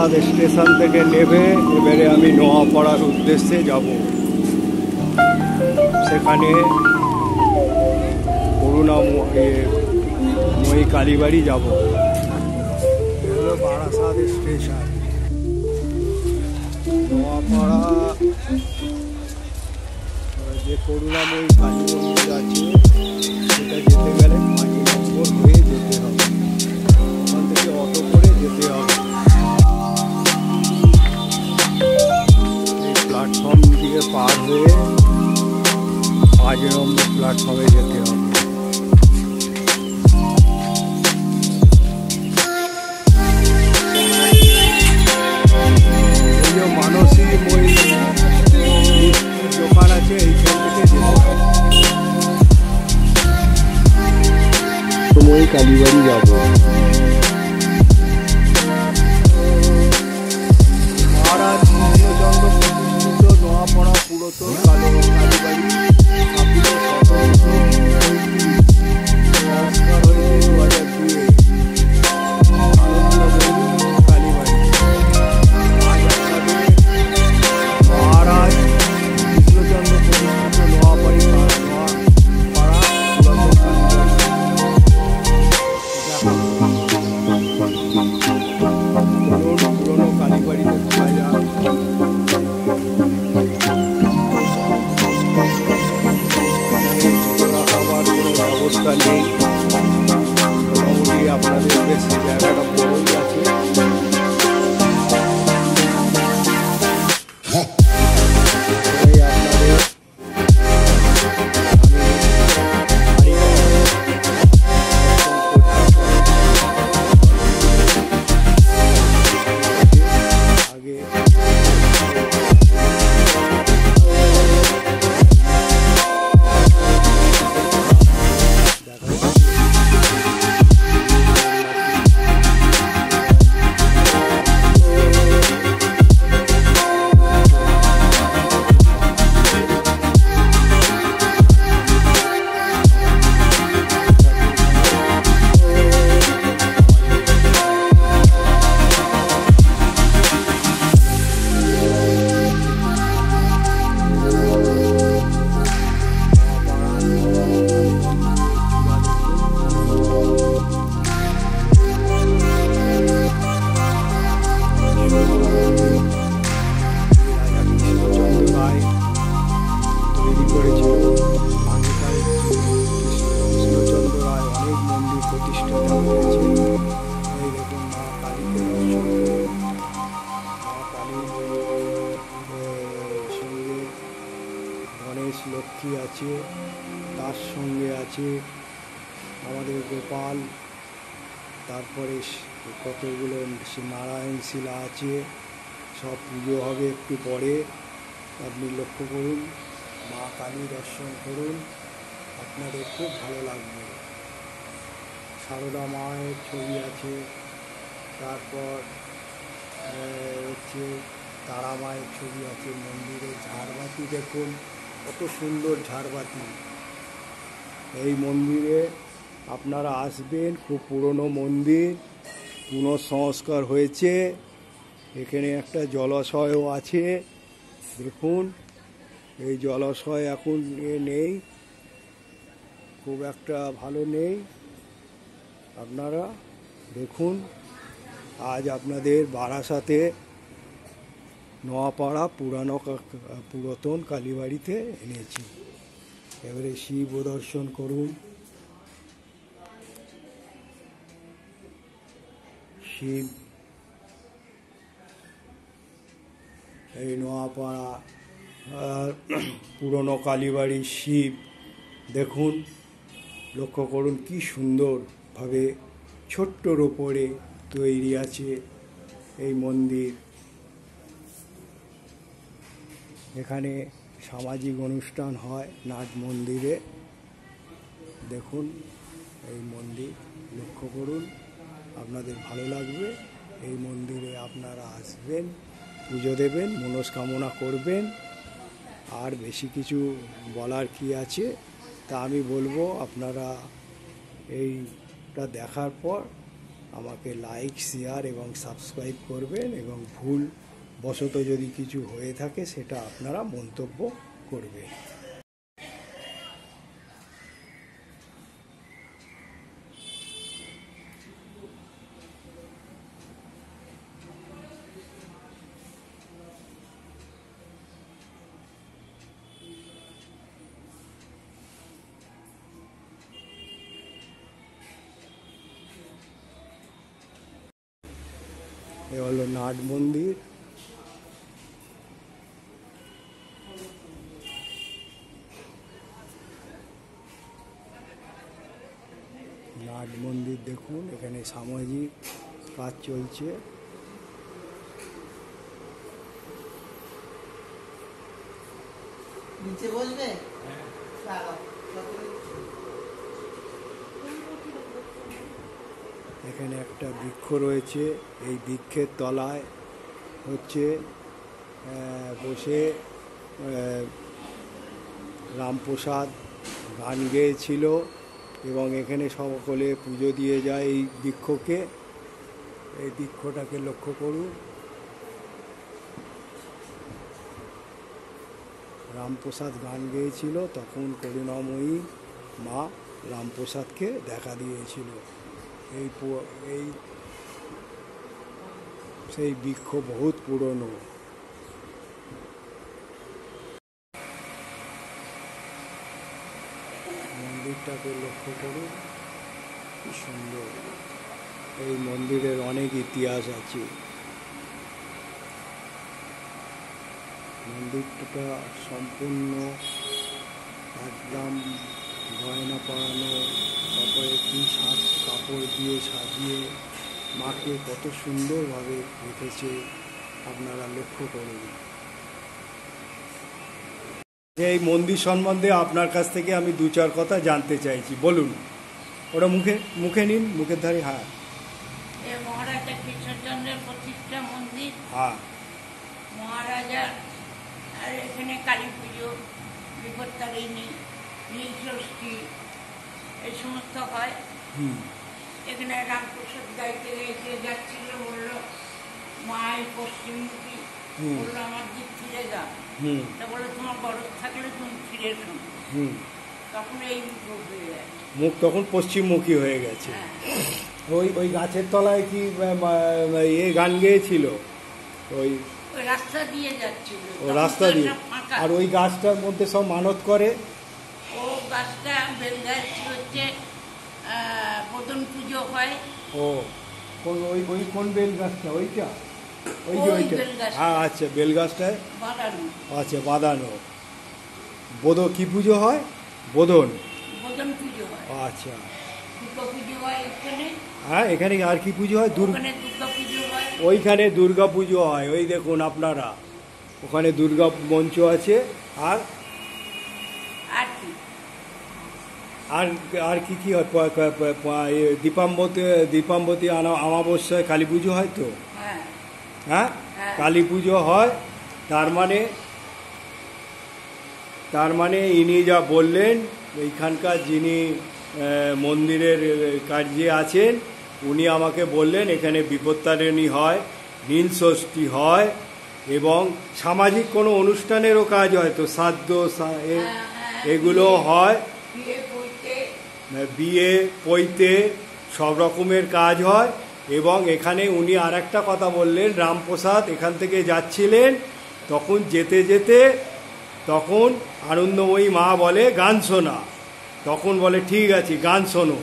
Barasat station থেকে নেমে এবারে আমি নোয়াপাড়ার উদ্দেশ্যে যাব। সেখানে করুণাময়ী কালীবাড়ি যাব। হলো বারাসাত স্টেশন। নোয়াপাড়া যে করুণাময়ী কালী মন্দির আছে সেটা যেতে গেলে 5 নম্বর হয়ে যেতে হবে। ওখান থেকে অটো করে যেতে হবে। এই প্ল্যাটফর্ম দিয়ে পার হয়ে 5 নম্বর প্ল্যাটফর্মে যেতে হবে। এই যে মানসী মই দোকান আছে এইখান থেকে যেতে হবে। মই কালীবাড়ি যাব। মহারাজ কৃষ্ণচন্দ্র প্রতিষ্ঠিত নোয়াপাড়া পুরাতন কালীবাড়ি সংস্কার হয়েছে 2002-এ। কালীবাড়ি আজ আপনাদের মহারাজ কৃষ্ণচন্দ্র প্রতিষ্ঠিত নোয়াপাড়া পুরাতন পুরনো কালীবাড়ি দেখা যায়। রাখাবার কোনো ব্যবস্থা নেই। মোটামুটি আপনাদের বেশ জায়গাটা বড়ই আছে। লক্ষ্মী আছে, তার সঙ্গে আছে আমাদের গোপাল, তারপরে কতগুলো নারায়ণ শিলা আছে। সব পুজো হবে একটু পরে। আপনি লক্ষ্য করুন, মা কালী দর্শন করুন, আপনাদের খুব ভালো লাগবে। সারদা মায়ের ছবি আছে, তারপর হচ্ছে তারা মায়ের ছবি আছে। মন্দিরে ঝাড়বাতি দেখুন, কত সুন্দর ঝাড়বাতি। এই মন্দিরে আপনারা আসবেন, খুব পুরনো মন্দির, পুনঃসংস্কার হয়েছে। এখানে একটা জলাশয়ও আছে, দেখুন। এই জলাশয় এখন নেই, খুব একটা ভালো নেই। আপনারা দেখুন, আজ আপনাদের বারাসাতে নোয়াপাড়া পুরাতন কালীবাড়িতে এনেছি। এবারে শিব দর্শন করুন। শিব, এই নোয়াপাড়া পুরনো কালীবাড়ির শিব দেখুন, লক্ষ্য করুন কি সুন্দরভাবে ছোট্টর ওপরে তৈরি আছে এই মন্দির। এখানে সামাজিক অনুষ্ঠান হয় নাট মন্দিরে। দেখুন এই মন্দির, লক্ষ্য করুন, আপনাদের ভালো লাগবে। এই মন্দিরে আপনারা আসবেন, পুজো দেবেন, মনস্কামনা করবেন। আর বেশি কিছু বলার কি আছে, তা আমি বলবো আপনারা এইটা দেখার পর আমাকে লাইক, শেয়ার এবং সাবস্ক্রাইব করবেন, এবং ভুল বশত যদি কিছু হয়ে থাকে সেটা আপনারা মন্তব্য করবেন। এ হলো নাট মন্দির। নাট মন্দির দেখুন, এখানে সামাজিক কাজ চলছে। নিচে বসবে? এখানে একটা বৃক্ষ রয়েছে, এই বৃক্ষের তলায় হচ্ছে বসে রামপ্রসাদ গান গেয়েছিল, এবং এখানে সকলে পুজো দিয়ে যায় এই বৃক্ষকে। এই বৃক্ষটাকে লক্ষ্য করুন। রামপ্রসাদ গান গেয়েছিল, তখন করুণাময়ী মা রামপ্রসাদকে দেখা দিয়েছিল। এই সেই বৃক্ষ বহুত পুরনো। মন্দিরটাকে লক্ষ্য করুন, কি সুন্দর। এই মন্দিরের অনেক ইতিহাস আছে। মন্দিরটা সম্পূর্ণ একদম গয়না পরানো, তারপরে কি সাত কাপড় দিয়ে সাজিয়ে মাকে কত সুন্দরভাবে রেখেছে, আপনারা লক্ষ্য করুন। এই মন্দির সম্বন্ধে আপনার কাছ থেকে আমি দু চার কথা জানতে চাইছি, বলুন। ওটা মুখে নিন, মুখের ধারে। হ্যাঁ, মহারাজা কৃষ্ণচন্দ্রের প্রতিষ্ঠা মন্দির। হ্যাঁ। মহারাজার আর এখানে কালী পুজো, বিপত্তারিণী, নীলষষ্ঠী এই সমস্ত হয়। এখানে রামপ্রসাদ গাইতে গাইতে যাচ্ছিল, বললো মায়ের পশ্চিমমুখী, বললো আমার দিক ফিরে যা। তা বললো তোমার গরজ থাকলে তুমি ফিরে শোনো। তখন এই মুখ হয়ে যায়, মুখ তখন পশ্চিমমুখী হয়ে গেছে। ওই গাছের তলায় কি এ গান গেয়েছিল? ওই রাস্তা দিয়ে যাচ্ছিল, ও রাস্তা দিয়ে। আর ওই গাছটার মধ্যে সব মানত করে। ও গাছটা বেল গাছ হচ্ছে, বোদন পুজো হয়। ও কোন বেল গাছটা? ওইটা? ওই যে ওইটা? হ্যাঁ, আচ্ছা, বেল গাছটায় বাঁধানো। আচ্ছা, বাঁধানো। কি পুজো হয়? বোদন পুজো হয়। আচ্ছা, দুর্গা পুজো হয় এখানে। হ্যাঁ, এখানে আর কি পুজো হয়? দুর্গা পুজো হয়। ওইখানে দুর্গা পুজো হয়। ওই দেখুন আপনারা, ওখানে দুর্গা মঞ্চ আছে। আর আর কি কি হয়? দীপাম্বতী অমাবস্যায় কালী পুজো হয় তো? হ্যাঁ, কালী পুজো হয়। তার মানে ইনি যা বললেন, এইখানকার যিনি মন্দিরের কার্যে আছেন, উনি আমাকে বললেন এখানে বিপত্তারিণী হয়, নীলষষ্ঠী হয়, এবং সামাজিক কোনো অনুষ্ঠানেরও কাজ হয় তো, শ্রাদ্ধ এগুলো হয়, বিয়ে পৈতে সব রকমের কাজ হয়। এবং এখানে উনি আর একটা কথা বললেন, রামপ্রসাদ এখান থেকে যাচ্ছিলেন, তখন যেতে যেতে তখন আনন্দময়ী মা বলে গান শোনা। তখন বলে ঠিক আছে, গান শোনো।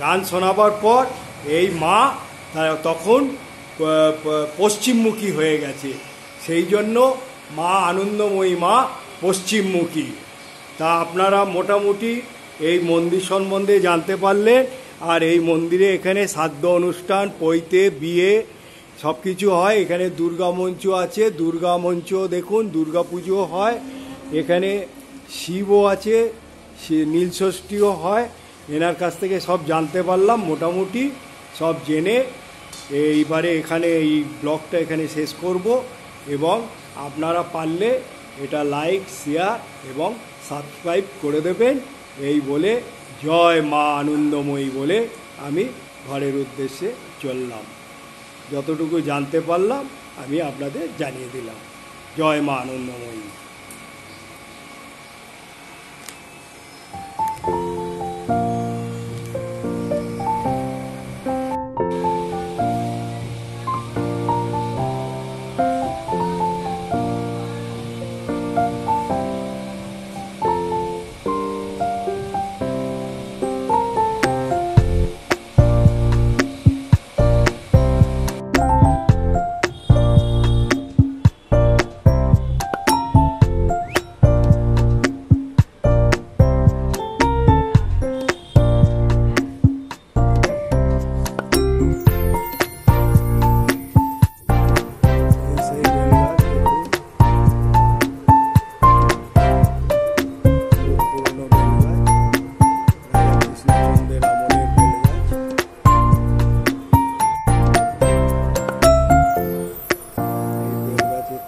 গান শোনাবার পর এই মা তখন পশ্চিমমুখী হয়ে গেছে। সেই জন্য মা আনন্দময়ী মা পশ্চিমমুখী। তা আপনারা মোটামুটি এই মন্দির সম্বন্ধে জানতে পারলেন। আর এই মন্দিরে এখানে শ্রাদ্ধ অনুষ্ঠান, পৈতে, বিয়ে সব কিছু হয়। এখানে দুর্গা মঞ্চ আছে, দুর্গা মঞ্চ দেখুন, দুর্গা পুজো হয়। এখানে শিবও আছে, নীলষষ্ঠীও হয়। এনার কাছ থেকে সব জানতে পারলাম, মোটামুটি সব জেনে এইবারে এখানে এই ব্লগটা এখানে শেষ করব। এবং আপনারা পারলে এটা লাইক, শেয়ার এবং সাবস্ক্রাইব করে দেবেন। এই বলে জয় মা আনন্দময়ী বলে আমি ঘরের উদ্দেশ্যে চললাম। যতটুকু জানতে পারলাম আমি আপনাদের জানিয়ে দিলাম। জয় মা আনন্দময়ী।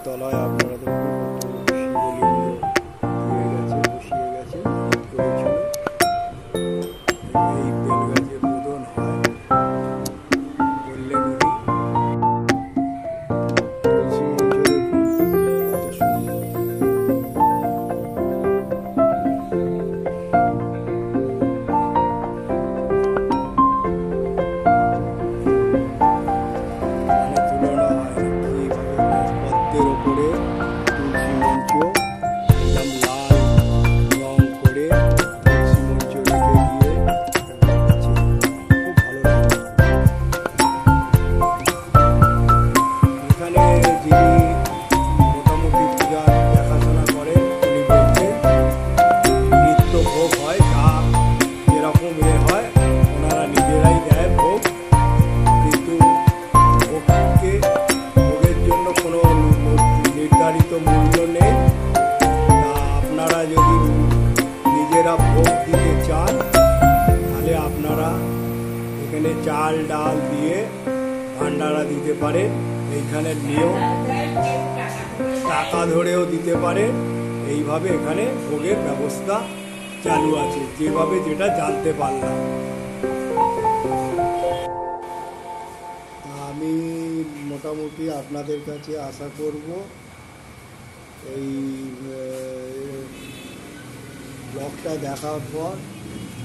তলায় আপনারা শিবলিঙ্গ দিয়ে গেছে, বসিয়ে গেছে, করেছিল। এই বেলগাছের বোধন হয় বললেন উনি। তুলসী মঞ্চ দেখুন কত সুন্দর। মানে তুলনা হয় না কিভাবে পদ্মের ওপরে তুলসী মঞ্চ একদম লাল রং করে তুলসী মঞ্চ রেখে দিয়ে আছে। খুব ভালো লাগে। এখানে যিনি মোটামুটি পূজার দেখাশোনা করেন উনি বলছেন নিত্য ভোগ হয়, যা যেরকম হয় ওনারা নিজেরাই দেয় ভোগ, কিন্তু ভোগের জন্য কোনো নির্ধারিত মূল্য নেই। তা আপনারা যদি নিজেরা ভোগ দিতে চান তাহলে আপনারা এখানে চাল ডাল দিয়ে ভান্ডারা দিতে পারেন। এইখানের নিয়ম টাকা ধরেও দিতে পারেন। এইভাবে এখানে ভোগের ব্যবস্থা চালু আছে, যেভাবে যেটা জানতে পারলাম। আমি মোটামুটি আপনাদের কাছে আশা করব এই ব্লগটা দেখার পর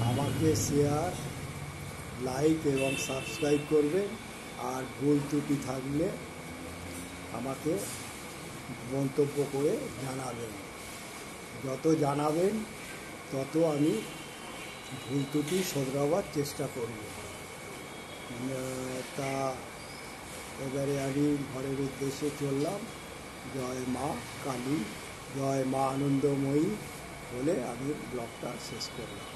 আমাকে শেয়ার, লাইক এবং সাবস্ক্রাইব করবেন। আর ভুল ত্রুটি থাকলে আমাকে মন্তব্য করে জানাবেন। যত জানাবেন তত আমি ভুল ত্রুটি শোধরাবার চেষ্টা করব। তা এবারে আমি ঘরের উদ্দেশ্যে চললাম। জয় মা কালী, জয় মা আনন্দময়ী বলে আমি ব্লগটা শেষ করলাম।